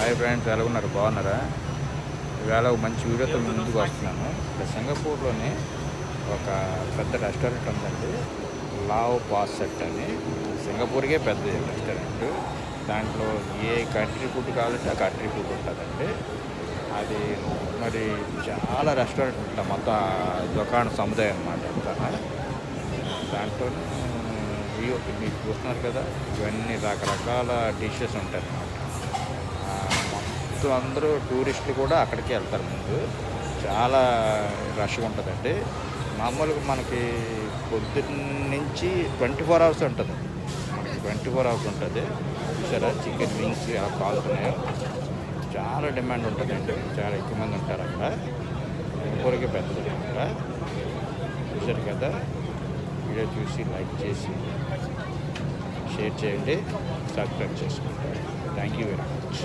Hi friends, ఎలా ఉన్నారు? బాగున్నారా? ఈవేళ ఒక మంచి వీడియోతో మీ ముందుకు వస్తున్నాను. ఇక్కడ సింగపూర్లోని ఒక పెద్ద రెస్టారెంట్ ఉందండి, లావ్ పాస్ సెట్ అని. సింగపూర్కే పెద్ద రెస్టారెంట్. దాంట్లో ఏ కంట్రీ ఫుడ్ కావాలంటే ఆ కంట్రీ ఫుడ్ ఉంటుందండి. అది మరి చాలా రెస్టారెంట్ ఉంటాయి, మొత్తం దుకాణ సముదాయం అన్నమాట అంతా. దాంట్లో మీకు చూస్తున్నారు కదా, ఇవన్నీ రకరకాల డిషెస్ ఉంటాయి అన్నమాట. మొత్తం అందరూ టూరిస్టులు కూడా అక్కడికి వెళ్తారు. ముందు చాలా రష్గా ఉంటుందండి. మామూలుగా మనకి పొద్దున్న నుంచి 24 అవర్స్ ఉంటుంది. మనకి 24 అవర్స్ ఉంటుంది. చూసారా చికెన్ వింగ్స్ ఎలా కాలుతున్నాయో. చాలా డిమాండ్ ఉంటుందండి, చాలా ఎక్కువ మంది ఉంటారు అక్కడ. సింగపూర్కే పెద్దది అనమాట. చూసారు కదా, వీడియో చూసి లైక్ చేసి షేర్ చేయండి, సబ్స్క్రైబ్ చేసుకోండి. Thank you very much.